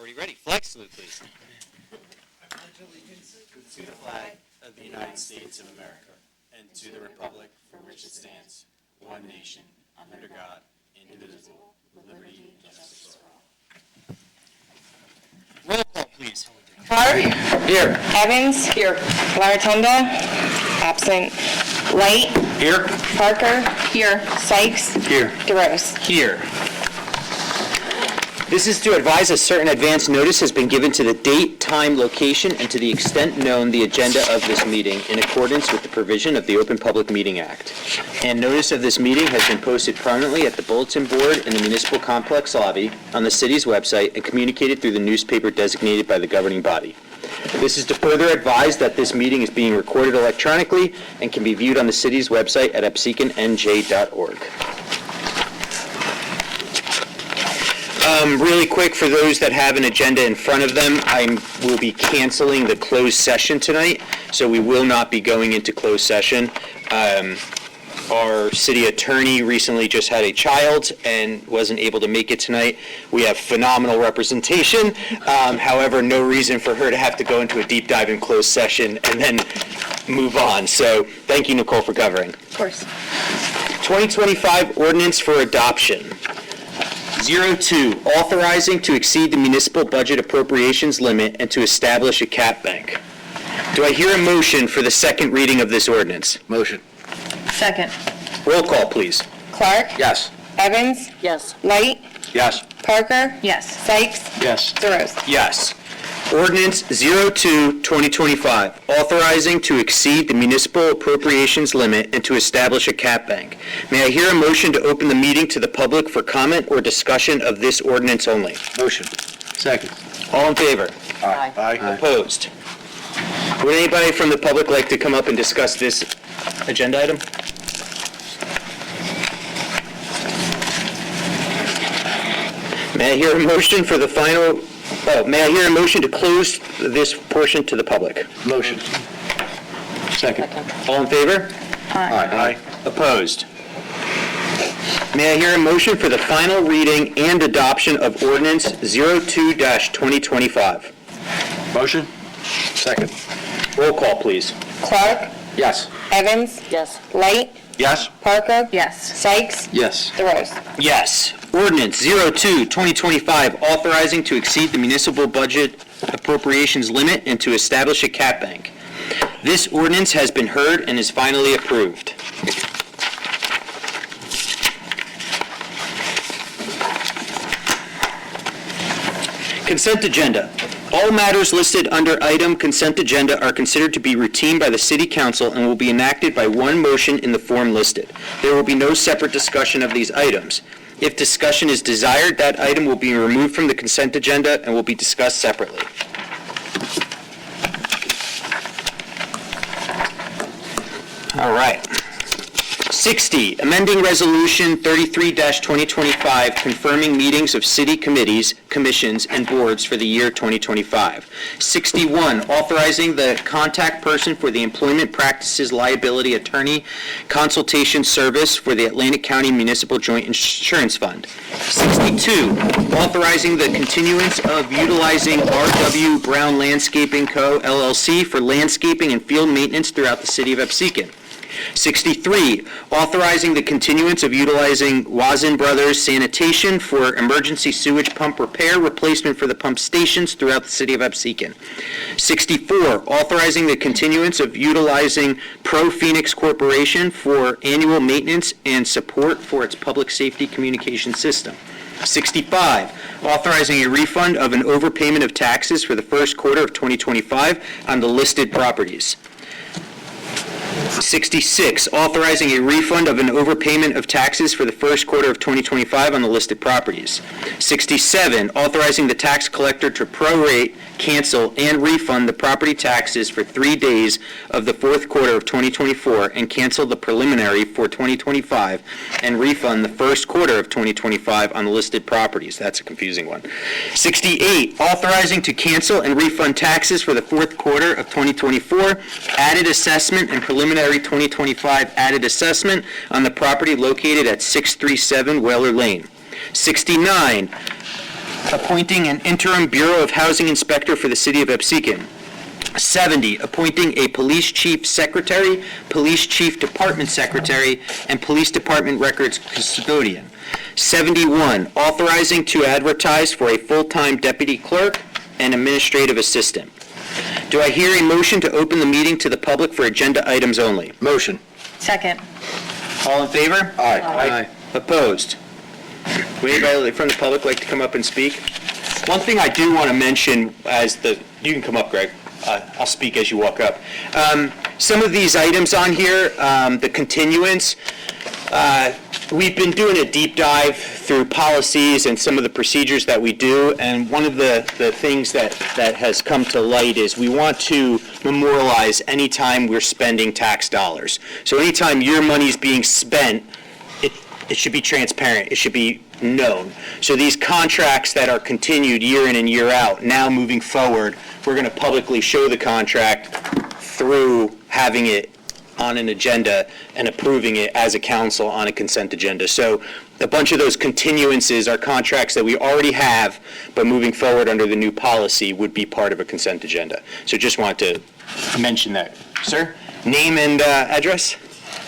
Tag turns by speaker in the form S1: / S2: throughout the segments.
S1: Already ready. Flag salute, please. I pledge allegiance to the flag of the United States of America and to the republic for which it stands, one nation, under God, indivisible, with liberty and justice for all. Roll call, please.
S2: Clark?
S1: Here.
S2: Evans? Here. Laratunda? Absent. Light?
S1: Here.
S2: Parker? Here. Sykes?
S1: Here.
S2: DeRose?
S1: Here. This is to advise a certain advance notice has been given to the date, time, location, and to the extent known the agenda of this meeting in accordance with the provision of the Open Public Meeting Act. And notice of this meeting has been posted prominently at the bulletin board in the municipal complex lobby, on the city's website, and communicated through the newspaper designated by the governing body. This is to further advise that this meeting is being recorded electronically and can be viewed on the city's website at abseconNJ.org. Really quick, for those that have an agenda in front of them, I will be canceling the closed session tonight, so we will not be going into closed session. Our city attorney recently just had a child and wasn't able to make it tonight. We have phenomenal representation. However, no reason for her to have to go into a deep dive in closed session and then move on. So thank you, Nicole, for covering.
S2: Of course.
S1: 2025 ordinance for adoption. 02, authorizing to exceed the municipal budget appropriations limit and to establish a cap bank. Do I hear a motion for the second reading of this ordinance?
S3: Motion.
S2: Second.
S1: Roll call, please.
S2: Clark?
S3: Yes.
S2: Evans?
S4: Yes.
S2: Light?
S3: Yes.
S2: Parker?
S4: Yes.
S2: Sykes?
S3: Yes.
S2: DeRose?
S1: Yes. Ordinance 02-2025, authorizing to exceed the municipal appropriations limit and to establish a cap bank. May I hear a motion to open the meeting to the public for comment or discussion of this ordinance only?
S3: Motion. Second.
S1: All in favor?
S4: Aye.
S3: Aye.
S1: Opposed? Would anybody from the public like to come up and discuss this agenda item? May I hear a motion for the final, may I hear a motion to close this portion to the public?
S3: Motion. Second.
S1: All in favor?
S3: Aye.
S1: Opposed? May I hear a motion for the final reading and adoption of ordinance 02-2025?
S3: Motion. Second.
S1: Roll call, please.
S2: Clark?
S3: Yes.
S2: Evans?
S4: Yes.
S2: Light?
S3: Yes.
S2: Parker?
S4: Yes.
S2: Sykes?
S3: Yes.
S2: DeRose?
S1: Yes. Ordinance 02-2025, authorizing to exceed the municipal budget appropriations limit and to establish a cap bank. This ordinance has been heard and is finally approved. Consent agenda. All matters listed under item consent agenda are considered to be routine by the City Council and will be enacted by one motion in the form listed. There will be no separate discussion of these items. If discussion is desired, that item will be removed from the consent agenda and will be discussed separately. All right. 60, amending Resolution 33-2025, confirming meetings of city committees, commissions, and boards for the year 2025. 61, authorizing the contact person for the Employment Practices Liability Attorney Consultation Service for the Atlantic County Municipal Joint Insurance Fund. 62, authorizing the continuance of utilizing R.W. Brown Landscaping Co., LLC for landscaping and field maintenance throughout the city of Absecon. 63, authorizing the continuance of utilizing Wazin Brothers Sanitation for emergency sewage pump repair replacement for the pump stations throughout the city of Absecon. 64, authorizing the continuance of utilizing Pro Phoenix Corporation for annual maintenance and support for its public safety communication system. 65, authorizing a refund of an overpayment of taxes for the first quarter of 2025 on the listed properties. 66, authorizing a refund of an overpayment of taxes for the first quarter of 2025 on the listed properties. 67, authorizing the tax collector to prorate, cancel, and refund the property taxes for 3 days of the fourth quarter of 2024 and cancel the preliminary for 2025 and refund the first quarter of 2025 on the listed properties. That's a confusing one. 68, authorizing to cancel and refund taxes for the fourth quarter of 2024, added assessment and preliminary 2025 added assessment on the property located at 637 Weller Lane. 69, appointing an interim Bureau of Housing Inspector for the city of Absecon. 70, appointing a police chief secretary, police chief department secretary, and police department records custodian. 71, authorizing to advertise for a full-time deputy clerk and administrative assistant. Do I hear a motion to open the meeting to the public for agenda items only?
S3: Motion.
S2: Second.
S1: All in favor?
S3: Aye.
S1: Opposed? Would anybody from the public like to come up and speak? One thing I do want to mention you can come up, Greg. I'll speak as you walk up. Some of these items on here, the continuance, we've been doing a deep dive through policies and some of the procedures that we do, and one of the things that has come to light is we want to memorialize any time we're spending tax dollars. So anytime your money's being spent, it should be transparent. It should be known. So these contracts that are continued year in and year out, now moving forward, we're going to publicly show the contract through having it on an agenda and approving it as a council on a consent agenda. So a bunch of those continuances are contracts that we already have, but moving forward under the new policy would be part of a consent agenda. So just wanted to mention that. Sir, name and address?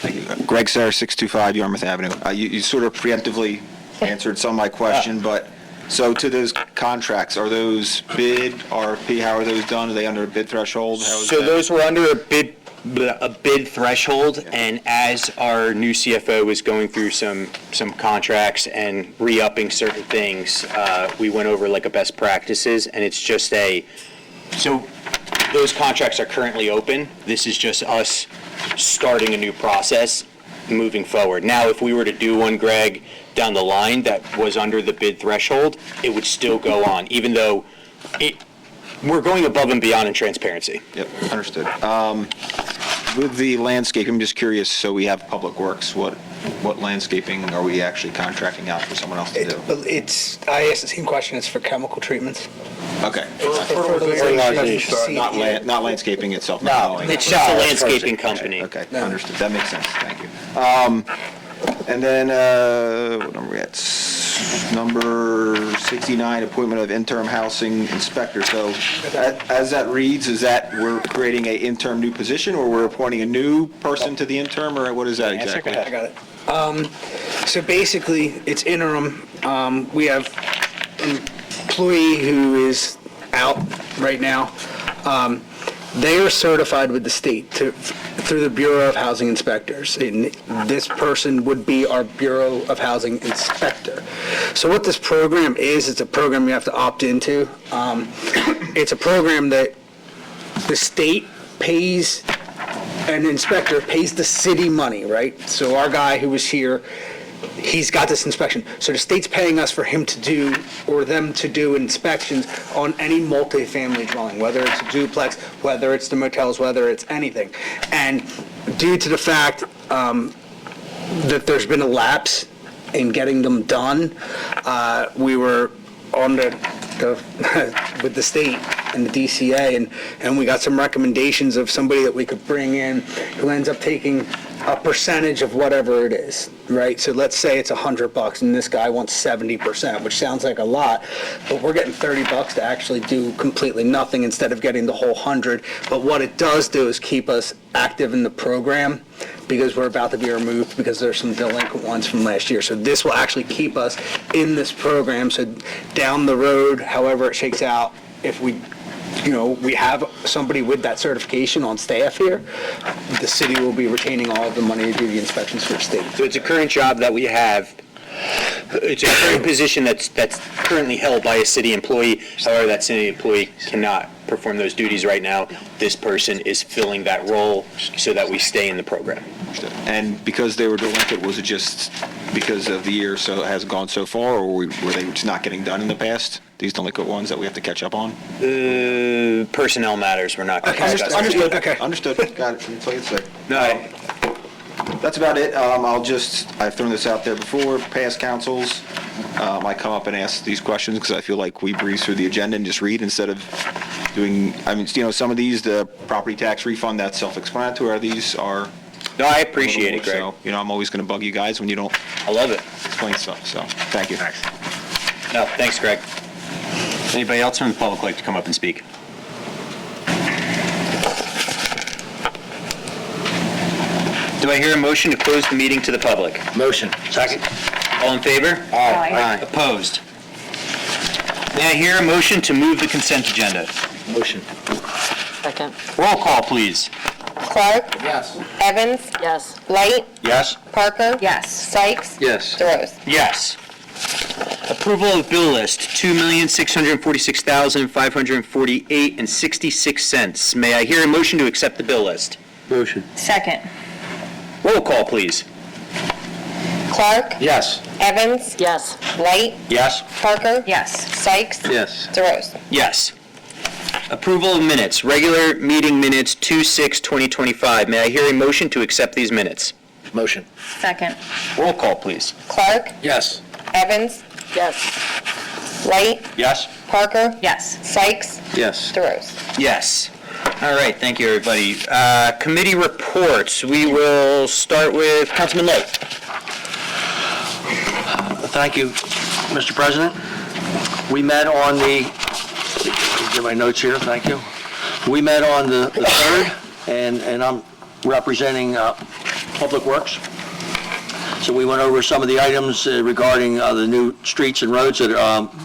S4: Thank you. Greg Sayre, 625 Yarmouth Avenue. You sort of preemptively answered some of my question, but, so to those contracts, are those bid, RFP, how are those done? Are they under a bid threshold? How is
S1: So
S4: that?
S1: those were under a bid threshold, and as our new CFO was going through some contracts and re-upping certain things, we went over like a best practices, and it's just so those contracts are currently open. This is just us starting a new process moving forward. Now, if we were to do one, Greg, down the line that was under the bid threshold, it would still go on, even though we're going above and beyond in transparency.
S4: Yep, understood. With the landscape, I'm just curious, so we have Public Works, what landscaping are we actually contracting out for someone else to do?
S5: I asked the same question, it's for chemical treatments.
S4: Okay.
S5: Fertilization.
S4: Not landscaping itself, not mowing.
S1: It's just a landscaping company.
S4: Okay, understood. That makes sense. Thank you. And then, what number we at? Number 69, appointment of interim housing inspector. So as that reads, is that we're creating a interim new position, or we're appointing a new person to the interim, or what is that exactly?
S5: I got it. So basically, it's interim. We have an employee who is out right now. They are certified with the state through the Bureau of Housing Inspectors. And this person would be our Bureau of Housing Inspector. So what this program is, it's a program you have to opt into. It's a program that the state pays, an inspector pays the city money, right? So our guy who was here, he's got this inspection. So the state's paying us for him to do, or them to do inspections on any multifamily dwelling, whether it's a duplex, whether it's the motels, whether it's anything. And due to the fact that there's been a lapse in getting them done, we were on with the state and the DCA, and we got some recommendations of somebody that we could bring in who ends up taking a percentage of whatever it is, right? So let's say it's $100 and this guy wants 70%, which sounds like a lot, but we're getting $30 to actually do completely nothing instead of getting the whole 100. But what it does do is keep us active in the program, because we're about to be removed because there's some delinquent ones from last year. So this will actually keep us in this program. So down the road, however it shakes out, if we have somebody with that certification on staff here, the city will be retaining all of the money to do the inspections for the state.
S1: So it's a current job that we have. It's a current position that's currently held by a city employee. However, that city employee cannot perform those duties right now. This person is filling that role so that we stay in the program.
S4: And because they were delinquent, was it just because of the year so it hasn't gone so far, or were they just not getting done in the past? These delinquent ones that we have to catch up on?
S1: Personnel matters, we're not going to discuss.
S4: Understood.
S5: Okay.
S4: Understood. Got it. That's all you say.
S1: No,
S4: That's about it. I've thrown this out there before, past councils. I come up and ask these questions because I feel like we breeze through the agenda and just read instead of doing, some of these, the property tax refund, that's self-explanatory. These are.
S1: No, I appreciate it, Greg.
S4: So, I'm always going to bug you guys when you don't
S1: I love it.
S4: explain stuff, so, thank you.
S1: No, thanks, Greg. Anybody else from the public like to come up and speak? Do I hear a motion to close the meeting to the public?
S3: Motion. Second.
S1: All in favor?
S2: Aye.
S1: Opposed? May I hear a motion to move the consent agenda?
S3: Motion.
S2: Second.
S1: Roll call, please.
S2: Clark.
S3: Yes.
S2: Evans.
S6: Yes.
S2: Light.
S3: Yes.
S2: Parker.
S6: Yes.
S2: Sykes.
S3: Yes.
S2: DeRose.
S1: Yes. Approval of bill list, $2,646,548.66. May I hear a motion to accept the bill list?
S3: Motion.
S6: Second.
S1: Roll call, please.
S4: Clark,
S3: Yes.
S2: Evans.
S6: Yes.
S2: Light.
S3: Yes.
S2: Parker.
S6: Yes.
S2: Sykes.
S3: Yes.
S2: DeRose.
S1: Yes. Approval of minutes, regular meeting minutes 2/6/2025. May I hear a motion to accept these minutes?
S3: Motion.
S6: Second.
S1: Roll call, please.
S2: Clark.
S3: Yes.
S2: Evans.
S6: Yes.
S2: Light.
S3: Yes.
S2: Parker.
S6: Yes.
S2: Sykes.
S3: Yes.
S2: DeRose.
S1: Yes. All right, thank you, everybody. Committee reports, we will start with Councilman Light.
S3: Thank you, Mr. President. We met on the, get my notes here, thank you. We met on the 3rd, and I'm representing Public Works. So we went over some of the items regarding the new streets and roads that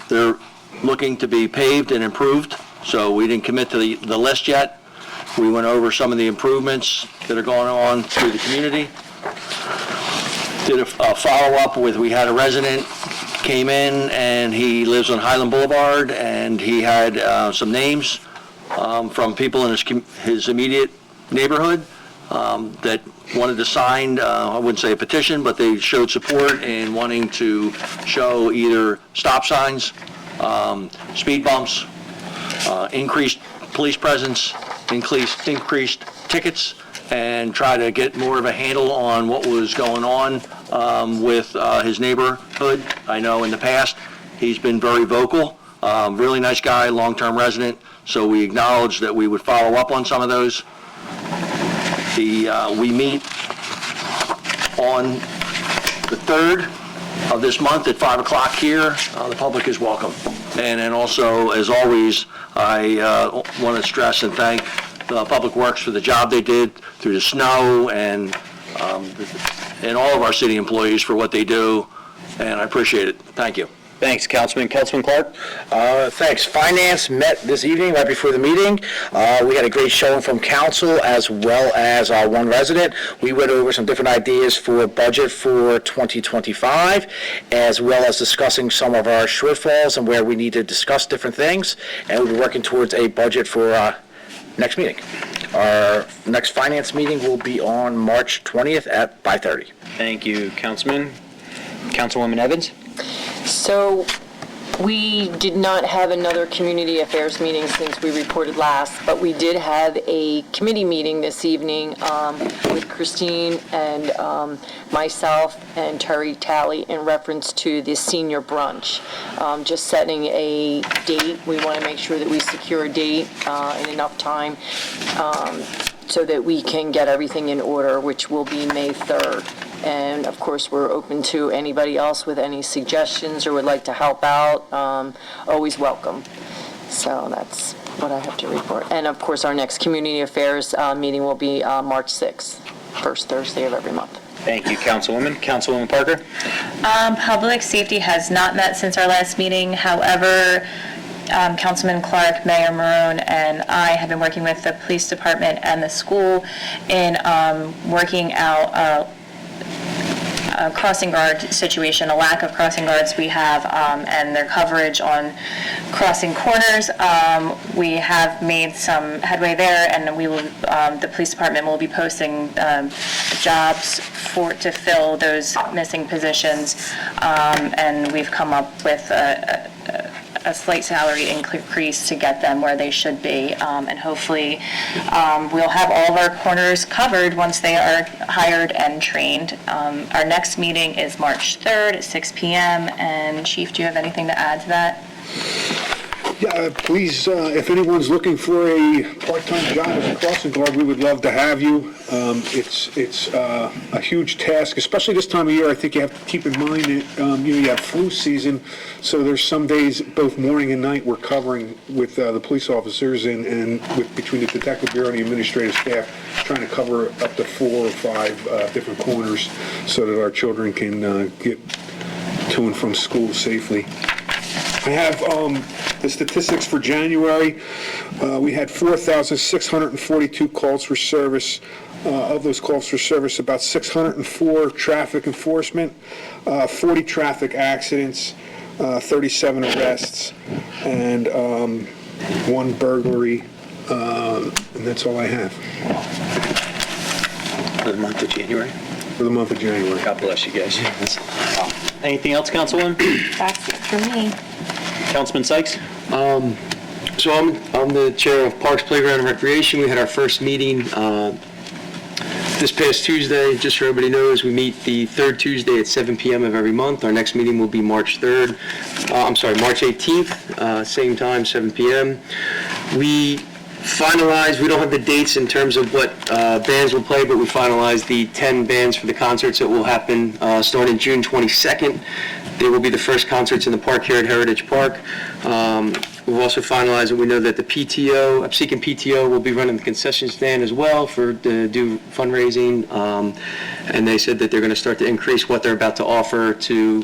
S3: they're looking to be paved and improved. So we didn't commit to the list yet. We went over some of the improvements that are going on through the community. Did a follow-up with, we had a resident came in and he lives on Highland Boulevard, and he had some names from people in his immediate neighborhood that wanted to sign, I wouldn't say a petition, but they showed support in wanting to show either stop signs, speed bumps, increased police presence, increased tickets, and try to get more of a handle on what was going on with his neighborhood. I know in the past, he's been very vocal, really nice guy, long-term resident, so we acknowledged that we would follow up on some of those. We meet on the 3rd of this month at 5 o'clock here. The public is welcome. And then also, as always, I want to stress and thank Public Works for the job they did through the snow, and all of our city employees for what they do, and I appreciate it. Thank you.
S1: Thanks, Councilman. Councilman Clark?
S7: Thanks. Finance met this evening, right before the meeting. We had a great showing from council as well as one resident. We went over some different ideas for budget for 2025, as well as discussing some of our shortfalls and where we need to discuss different things. And we'll be working towards a budget for next meeting. Our next finance meeting will be on March 20th at 5:30.
S1: Thank you, Councilman. Councilwoman Evans?
S6: So we did not have another community affairs meeting since we reported last, but we did have a committee meeting this evening with Christine and myself and Terry Talley in reference to the senior brunch. Just setting a date. We want to make sure that we secure a date in enough time so that we can get everything in order, which will be May 3rd. And of course, we're open to anybody else with any suggestions or would like to help out. Always welcome. So that's what I have to report. And of course, our next community affairs meeting will be March 6th, first Thursday of every month.
S1: Thank you, Councilwoman. Councilwoman Parker?
S8: Public safety has not met since our last meeting. However, Councilman Clark, Mayor Marone, and I have been working with the police department and the school in working out a crossing guard situation, a lack of crossing guards we have, and their coverage on crossing corners. We have made some headway there, and we will, the police department will be posting jobs to fill those missing positions, and we've come up with a slight salary increase to get them where they should be, and hopefully we'll have all of our corners covered once they are hired and trained. Our next meeting is March 3rd at 6 p.m. And Chief, do you have anything to add to that?
S9: Yeah, please, if anyone's looking for a part-time job as a crossing guard, we would love to have you. It's a huge task, especially this time of year. I think you have to keep in mind that, you have flu season, so there's some days, both morning and night, we're covering with the police officers and between the detective bureau and the administrative staff, trying to cover up to 4 or 5 different corners so that our children can get to and from school safely. I have the statistics for January. We had 4,642 calls for service. Of those calls for service, about 604 traffic enforcement, 40 traffic accidents, 37 arrests, and 1 burglary, and that's all I have
S1: For the month of January.
S9: for the month of January.
S1: God bless you guys. Anything else, Councilwoman?
S2: That's it for me.
S1: Councilman Sykes?
S10: So I'm the chair of Parks, Playground, and Recreation. We had our first meeting this past Tuesday. Just so everybody knows, we meet the third Tuesday at 7 p.m. of every month. Our next meeting will be March 18th, same time, 7 p.m. We don't have the dates in terms of what bands will play, but we finalized the 10 bands for the concerts that will happen starting June 22nd. They will be the first concerts in the park here at Heritage Park. We've also finalized that we know that the PTO, Absecon PTO, will be running the concession stand as well to do fundraising. And they said that they're going to start to increase what they're about to offer to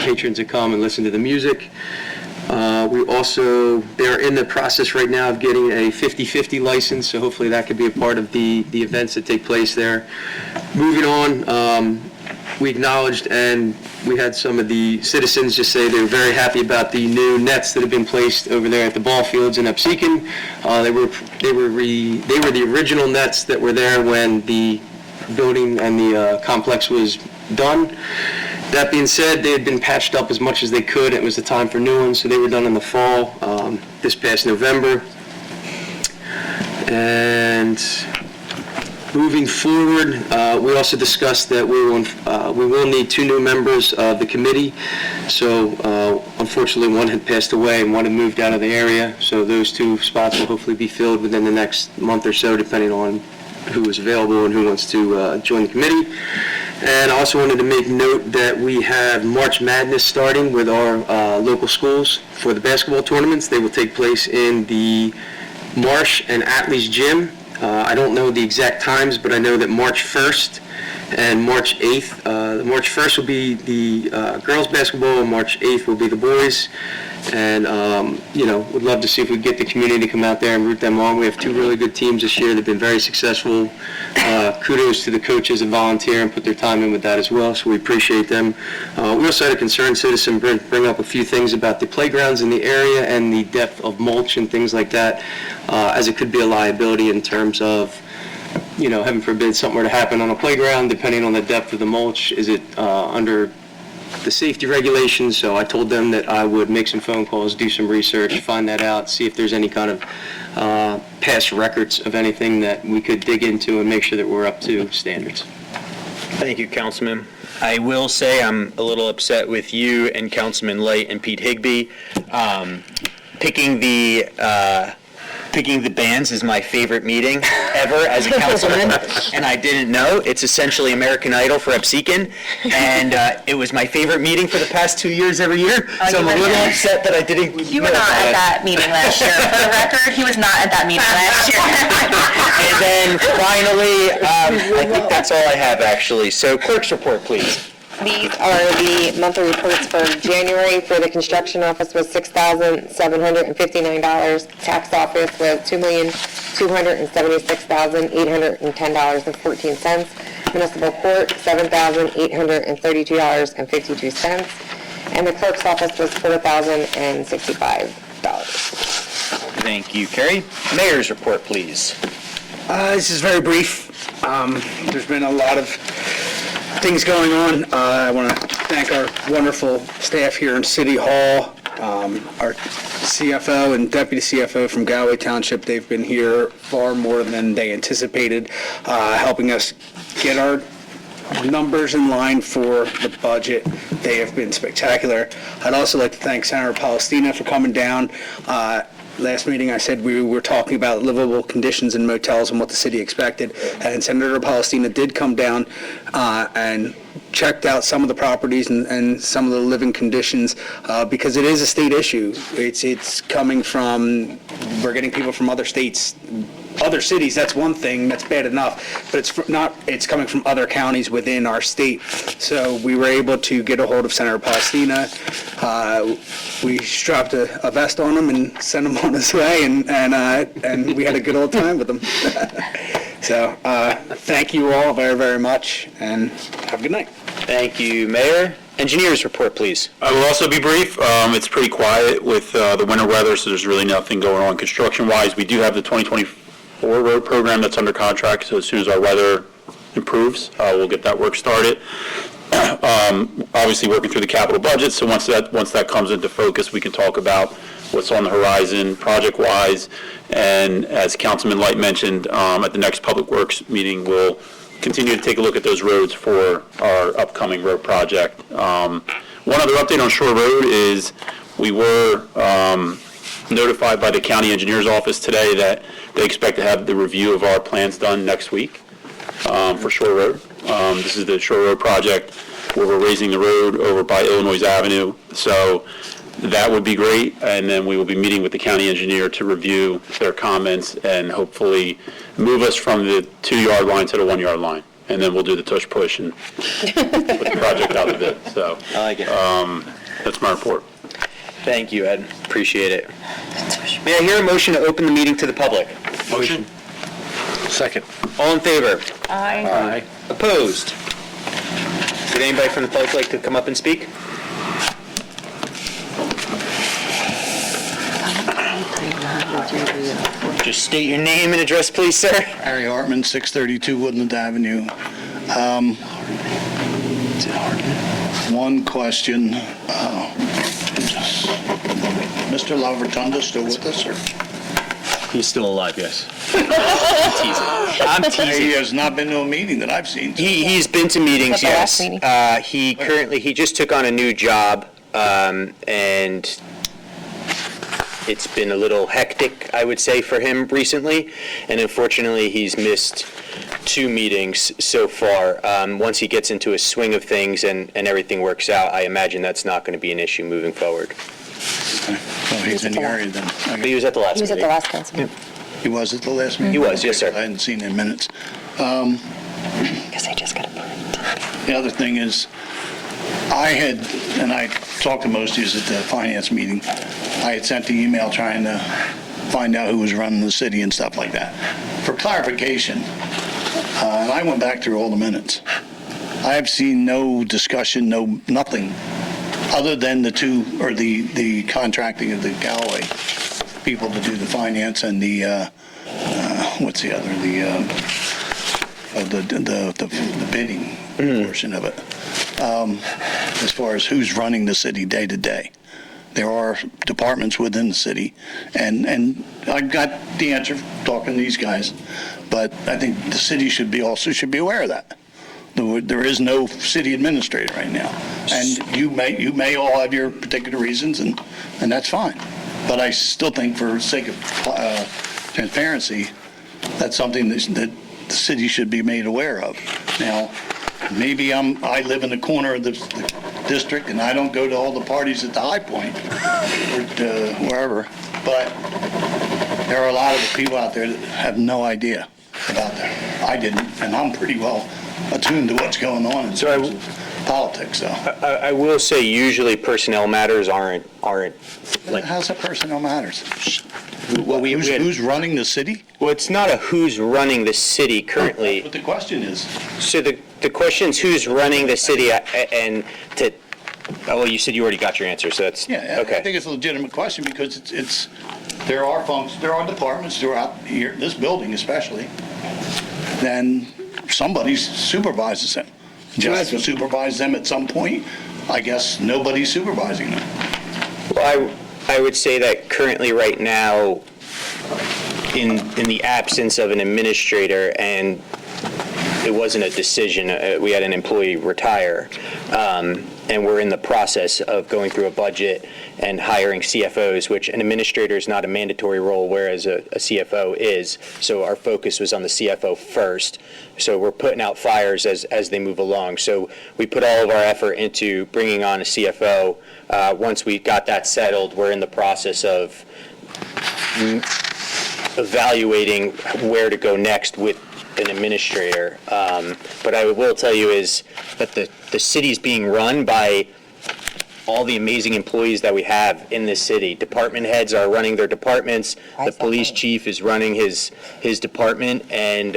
S10: patrons that come and listen to the music. They're in the process right now of getting a 50/50 license, so hopefully that could be a part of the events that take place there. Moving on, we acknowledged and we had some of the citizens just say they were very happy about the new nets that have been placed over there at the ball fields in Absecon. They were the original nets that were there when the building and the complex was done. That being said, they had been patched up as much as they could. It was the time for new ones, so they were done in the fall, this past November. And moving forward, we also discussed that we will need 2 new members of the committee. So unfortunately, one had passed away and one had moved out of the area. So those 2 spots will hopefully be filled within the next month or so, depending on who is available and who wants to join the committee. And I also wanted to make note that we have March Madness starting with our local schools for the basketball tournaments. They will take place in the Marsh and Atlee's gym. I don't know the exact times, but I know that March 1st and March 8th, March 1st will be the girls basketball and March 8th will be the boys. And, would love to see if we get the community to come out there and root them on. We have 2 really good teams this year. They've been very successful. Kudos to the coaches and volunteer and put their time in with that as well, so we appreciate them. We also had a concerned citizen bring up a few things about the playgrounds in the area and the depth of mulch and things like that, as it could be a liability in terms of, heaven forbid, something were to happen on a playground, depending on the depth of the mulch. Is it under the safety regulations? So I told them that I would make some phone calls, do some research, find that out, see if there's any kind of past records of anything that we could dig into and make sure that we're up to standards.
S1: Thank you, Councilman. I will say I'm a little upset with you and Councilman Light and Pete Higbee. Picking the bands is my favorite meeting ever as a councilman, and I didn't know. It's essentially American Idol for Absecon, and it was my favorite meeting for the past 2 years every year, so I'm a little upset that I didn't
S8: You were not at that meeting last year. For the record, he was not at that meeting last year.
S1: And then finally, I think that's all I have, actually. So clerk's report, please.
S2: These are the monthly reports for January. For the construction office was $6,759. Tax office was $2,276,810.14. Municipal court, $7,832.52. And the clerk's office was $4,065.
S1: Thank you, Carrie. Mayor's report, please.
S5: This is very brief. There's been a lot of things going on. I want to thank our wonderful staff here in City Hall, our CFO and Deputy CFO from Galway Township. They've been here far more than they anticipated, helping us get our numbers in line for the budget. They have been spectacular. I'd also like to thank Senator Palestina for coming down. Last meeting, I said we were talking about livable conditions in motels and what the city expected, and Senator Palestina did come down and checked out some of the properties and some of the living conditions because it is a state issue. It's coming from, we're getting people from other states, other cities. That's one thing, that's bad enough, but it's coming from other counties within our state. So we were able to get a hold of Senator Palestina. We strapped a vest on him and sent him on his way, and we had a good old time with him. So thank you all very, very much, and have a good night.
S1: Thank you, Mayor. Engineers report, please.
S11: I will also be brief. It's pretty quiet with the winter weather, so there's really nothing going on construction-wise. We do have the 2024 road program that's under contract, so as soon as our weather improves, we'll get that work started. Obviously working through the capital budget, so once that comes into focus, we can talk about what's on the horizon project-wise. And as Councilman Light mentioned, at the next Public Works meeting, we'll continue to take a look at those roads for our upcoming road project. One other update on Shore Road is we were notified by the county engineer's office today that they expect to have the review of our plans done next week for Shore Road. This is the Shore Road project where we're raising the road over by Illinois Avenue. So that would be great, and then we will be meeting with the county engineer to review their comments and hopefully move us from the 2-yard line to the 1-yard line. And then we'll do the tush-push and put the project out a bit. So
S1: I like it.
S11: that's my report.
S1: Thank you, Ed. Appreciate it. May I hear a motion to open the meeting to the public?
S3: Motion?
S7: Second.
S1: All in favor?
S7: Aye.
S1: Opposed? Would anybody from the public like to come up and speak? Just state your name and address, please, sir.
S12: Harry Hartman, 632 Woodland Avenue. One question. Mr. Lavertunda still with us, or?
S1: He's still alive, yes. I'm teasing.
S12: He has not been to a meeting that I've seen.
S1: He's been to meetings,
S2: At the last
S1: yes.
S2: meeting?
S1: He just took on a new job, and it's been a little hectic, I would say, for him recently, and unfortunately, he's missed 2 meetings so far. Once he gets into a swing of things and everything works out, I imagine that's not going to be an issue moving forward.
S12: So he's in the area then.
S1: But he was at the last
S2: He was at
S1: meeting.
S2: the last council meeting.
S12: He was at the last meeting?
S1: He was, yes, sir.
S12: I hadn't seen him in minutes.
S2: Because I just got approved.
S12: The other thing is, and I talked to most of you at the finance meeting, I had sent the email trying to find out who was running the city and stuff like that. For clarification, and I went back through all the minutes, I have seen no discussion, nothing, other than the contracting of the Galloway people to do the finance and the, what's the other, the bidding portion of it. As far as who's running the city day to day. There are departments within the city, and I got the answer talking to these guys, but I think the city should be aware of that. There is no city administrator right now, and you may all have your particular reasons, and that's fine. But I still think, for the sake of transparency, that's something that the city should be made aware of. Now, maybe I live in the corner of the district and I don't go to all the parties at the High Point or wherever, but there are a lot of people out there that have no idea about that. I didn't, and I'm pretty well attuned to what's going on in terms of politics, though.
S1: I will say, usually personnel matters aren't like.
S12: How's that personnel matters?
S1: Well,
S12: Who's running the city?
S1: Well, it's not a who's running the city currently.
S12: But the question is,
S1: So the question is who's running the city and to, well, you said you already got your answer, so that's,
S12: yeah, I
S1: okay.
S12: think it's a legitimate question because there are departments throughout here, this building especially, then somebody supervises them. Just supervise them at some point. I guess nobody's supervising them.
S1: Well, I would say that currently, right now, in the absence of an administrator and it wasn't a decision. We had an employee retire, and we're in the process of going through a budget and hiring CFOs, which an administrator is not a mandatory role, whereas a CFO is. So our focus was on the CFO first. So we're putting out fires as they move along. So we put all of our effort into bringing on a CFO. Once we got that settled, we're in the process of evaluating where to go next with an administrator. But I will tell you is that the city's being run by all the amazing employees that we have in this city. Department heads are running their departments. The police chief is running his department, and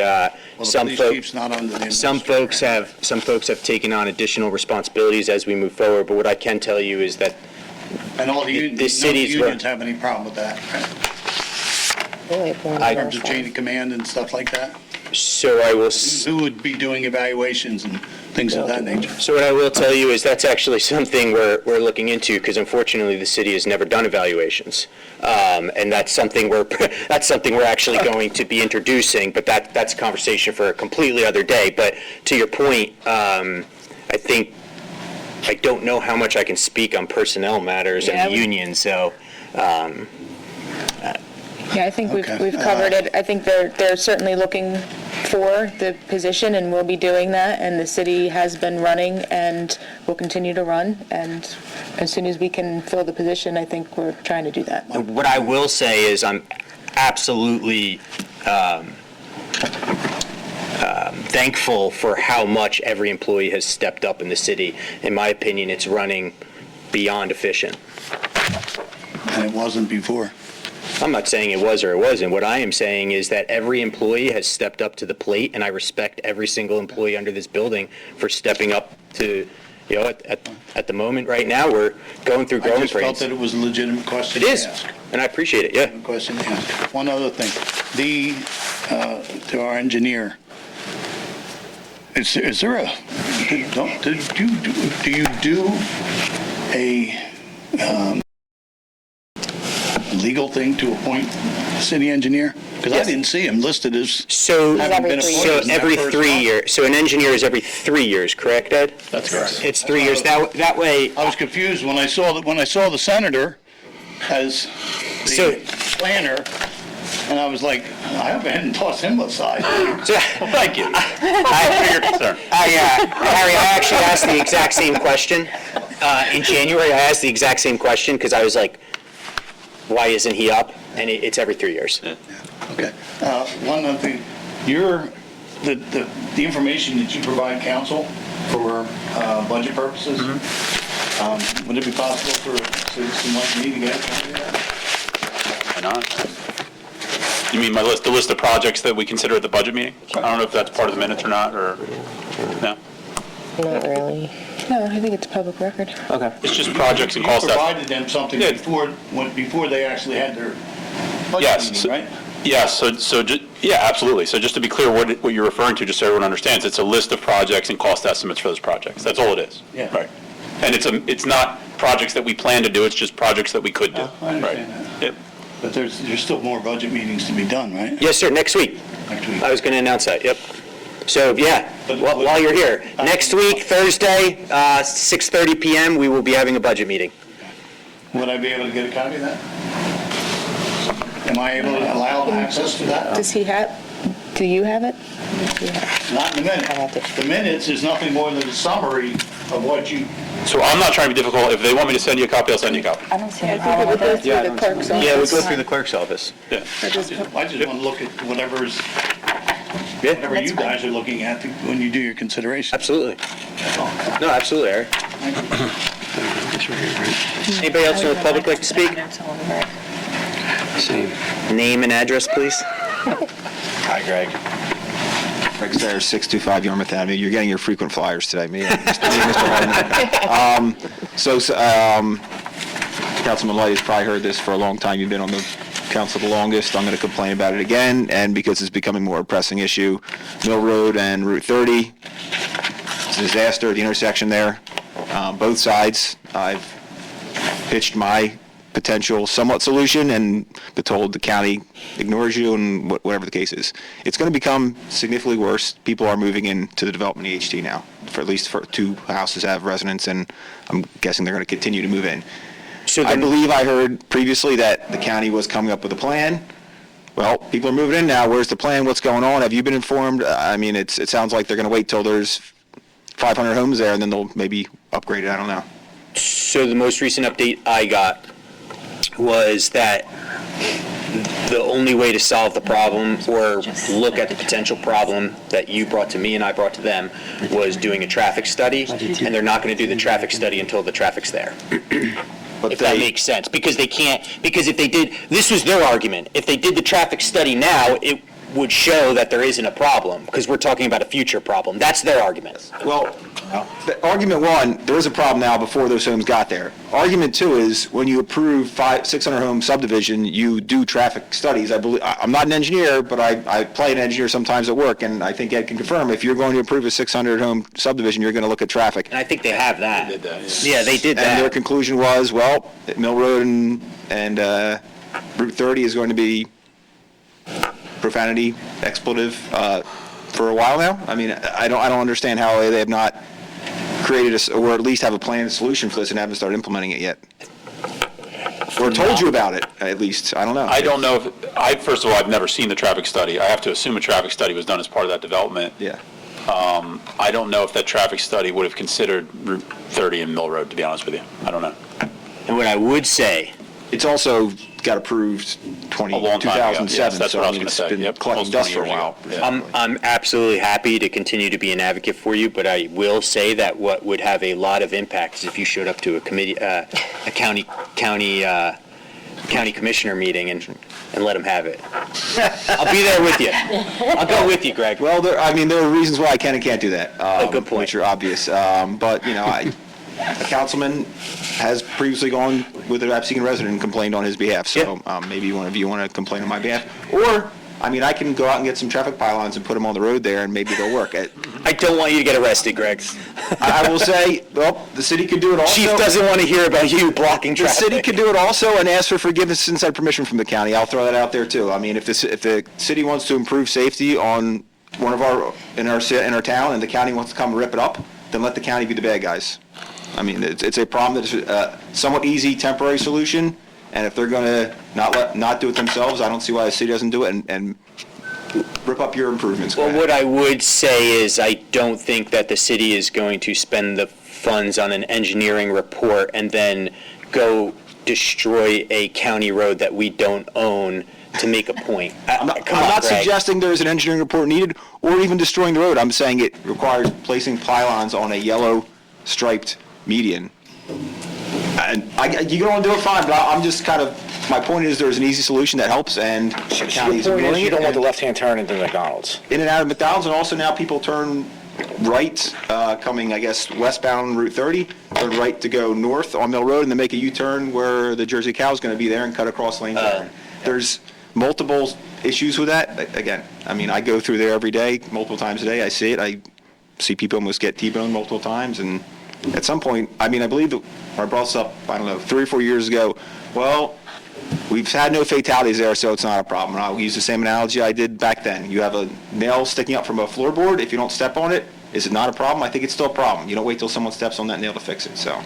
S1: some folks have taken on additional responsibilities as we move forward. But what I can tell you is that
S12: And all the unions have any problem with that, right? In terms of chain of command and stuff like that?
S1: So I will.
S12: Who would be doing evaluations and things of that nature?
S1: So what I will tell you is that's actually something we're looking into, because unfortunately the city has never done evaluations, and that's something we're actually going to be introducing. But that's a conversation for a completely other day. But to your point, I think I don't know how much I can speak on personnel matters and the union. So.
S8: Yeah, I think we've covered it. I think they're certainly looking for the position, and we'll be doing that, and the city has been running and will continue to run, and as soon as we can fill the position, I think we're trying to do that.
S1: What I will say is I'm absolutely thankful for how much every employee has stepped up in the city. In my opinion, it's running beyond efficient.
S12: And it wasn't before.
S1: I'm not saying it was or it wasn't. What I am saying is that every employee has stepped up to the plate, and I respect every single employee under this building for stepping up to, at the moment right now, we're going through growing
S12: I just felt
S1: pains.
S12: that it was a legitimate question
S1: It
S12: to
S1: is,
S12: ask.
S1: and I appreciate it, yeah.
S12: Question to ask. One other thing. To our engineer, is there a, do you do a legal thing to appoint city engineer? Because I didn't see him listed as having been appointed.
S1: Every 3 years. So an engineer is every 3 years, correct, Ed?
S12: That's correct.
S1: It's 3 years. That way.
S12: I was confused when I saw the senator as the planner, and I was like, I hope I hadn't tossed him aside.
S11: Thank you.
S1: Harry, I actually asked the exact same question. In January, I asked the exact same question because I was like, why isn't he up? And it's every 3 years.
S11: Yeah.
S12: Okay. One other thing, the information that you provide council for budget purposes, would it be possible for citizen like me to get a copy of that?
S11: Why not? You mean the list of projects that we consider at the budget meeting? I don't know if that's part of the minutes or not, or, no?
S2: Not really.
S8: No, I think it's public record.
S11: Okay. It's just projects and cost
S12: You
S11: estimates.
S12: provided them something
S11: Yeah.
S12: before they actually had their budget
S11: Yes.
S12: meeting, right?
S11: Yes, yeah, absolutely. So just to be clear, what you're referring to, just so everyone understands, it's a list of projects and cost estimates for those projects. That's all it is.
S12: Yeah.
S11: Right. And it's not projects that we plan to do, it's just projects that we could do.
S12: I understand
S11: Right.
S12: that.
S11: Yep.
S12: But there's still more budget meetings to be done, right?
S1: Yes, sir, next week.
S12: Next week.
S1: I was going to announce that, yep. So, yeah,
S12: But-
S1: while you're here, next week, Thursday, 6:30 PM, we will be having a budget meeting.
S12: Would I be able to get a copy of that? Am I allowed access to that?
S8: Do you have it?
S12: Not in the minute. The minutes is nothing more than a summary of what you,
S11: So I'm not trying to be difficult. If they want me to send you a copy, I'll send you a copy.
S8: I don't see any problem with it.
S1: Yeah,
S8: Through the clerk's office.
S1: Yeah, we go through the clerk's office.
S11: Yeah.
S12: I just want to look at whatever you guys are looking at when you do your consideration.
S1: Absolutely. No, absolutely, Eric. Anybody else from the public like to speak? Name and address, please.
S4: Hi, Greg. Greg Sayers, 625 Yarmouth Avenue. You're getting your frequent flyers today, me and Mr. Harden. Councilman Light has probably heard this for a long time. You've been on the council the longest. I'm going to complain about it again, and because it's becoming more a pressing issue. Mill Road and Route 30, it's a disaster at the intersection there. Both sides. I've pitched my potential somewhat solution and be told the county ignores you and whatever the case is. It's going to become significantly worse. People are moving into the development EHT now, for at least for 2 houses that have residents, and I'm guessing they're going to continue to move in.
S1: So
S4: I believe I heard previously that the county was coming up with a plan. Well, people are moving in now. Where's the plan? What's going on? Have you been informed? I mean, it sounds like they're going to wait till there's 500 homes there, and then they'll maybe upgrade it. I don't know.
S1: So the most recent update I got was that the only way to solve the problem or look at the potential problem that you brought to me and I brought to them was doing a traffic study, and they're not going to do the traffic study until the traffic's there.
S4: But
S1: If that makes sense, because they can't, because if they did, this was their argument, if they did the traffic study now, it would show that there isn't a problem, because we're talking about a future problem. That's their argument.
S4: Well, argument one, there is a problem now before those homes got there. Argument two is when you approve 600 home subdivision, you do traffic studies. I believe, I'm not an engineer, but I play an engineer sometimes at work, and I think Ed can confirm, if you're going to approve a 600 home subdivision, you're going to look at traffic.
S1: And I think they have that.
S11: They did that,
S1: Yeah, they did
S4: And their
S1: that.
S4: conclusion was, well, Mill Road and Route 30 is going to be profanity, expletive, for a while now. I mean, I don't understand how they have not created or at least have a plan and solution for this and haven't started implementing it yet. Or told you about it, at least. I don't know.
S11: I don't know if, first of all, I've never seen the traffic study. I have to assume a traffic study was done as part of that development.
S4: Yeah.
S11: I don't know if that traffic study would have considered Route 30 and Mill Road, to be honest with you. I don't know.
S1: And what I would say,
S4: It's also got approved
S11: A long time ago.
S4: 2007,
S11: Yes, that's
S4: so
S11: what I
S4: I
S11: was
S4: mean,
S11: gonna
S4: it's
S11: say.
S4: been
S11: Yep,
S4: collecting
S11: almost
S4: dust
S11: 20
S4: for a
S11: years
S4: while.
S11: ago. Yeah.
S1: I'm absolutely happy to continue to be an advocate for you, but I will say that what would have a lot of impact is if you showed up to a committee, a county commissioner meeting and let them have it. I'll be there with you. I'll go with you, Greg.
S4: Well, there are reasons why I can and can't do that.
S1: Good point.
S4: Which are obvious. But, a councilman has previously gone with an Absecon resident and complained on his behalf. So maybe one of you want to complain on my behalf. Or, I can go out and get some traffic pylons and put them on the road there, and maybe they'll work.
S1: I don't want you to get arrested, Greg.
S4: I will say, well, the city could do it also.
S1: Chief doesn't want to hear about you blocking
S4: The
S1: traffic.
S4: city could do it also and ask for forgiveness inside permission from the county. I'll throw that out there too. I mean, if the city wants to improve safety on one of in our town and the county wants to come and rip it up, then let the county be the bad guys. I mean, it's a problem that is a somewhat easy temporary solution, and if they're going to not do it themselves, I don't see why the city doesn't do it and rip up your improvements. Go
S1: Well,
S4: ahead.
S1: what I would say is I don't think that the city is going to spend the funds on an engineering report and then go destroy a county road that we don't own to make a point.
S4: I'm not suggesting there's an engineering report needed or even destroying the road. I'm saying it requires placing pylons on a yellow striped median. And you can all do it fine, but I'm just my point is there's an easy solution that helps, and the county is
S7: Your point is
S4: ignoring
S7: you
S4: it.
S7: don't want the
S4: and
S7: left-hand turn into McDonald's.
S4: in and out of McDonald's, and also now people turn right, coming, I guess, westbound Route 30, turn right to go north on Mill Road, and then make a U-turn where the Jersey Cow is going to be there and cut across lanes there. There's multiple issues with that. Again, I go through there every day, multiple times a day. I see it. I see people almost get T-boned multiple times, and at some point, I believe that I brought this up, 3 or 4 years ago. Well, we've had no fatalities there, so it's not a problem. And I'll use the same analogy I did back then. You have a nail sticking up from a floorboard. If you don't step on it, is it not a problem? I think it's still a problem. You don't wait till someone steps on that nail to fix it. So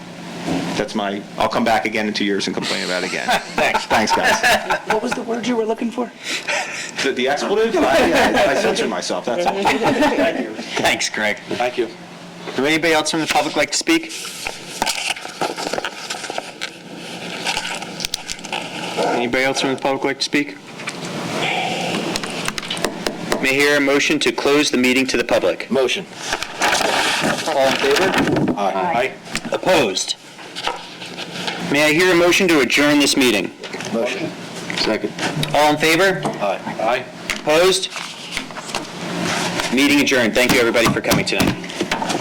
S4: that's I'll come back again in 2 years and complain about it again. Thanks, guys.
S1: What was the word you were looking for?
S4: The expletive? I censored myself, that's all. Thank you.
S1: Thanks, Greg.
S7: Thank you.
S1: Would anybody else from the public like to speak? Anybody else from the public like to speak? May I hear a motion to close the meeting to the public?
S7: Motion.
S1: All in favor?
S7: Aye.
S1: Opposed? May I hear a motion to adjourn this meeting?
S7: Motion. Second.
S1: All in favor?
S7: Aye.
S1: Opposed? Meeting adjourned. Thank you, everybody, for coming tonight.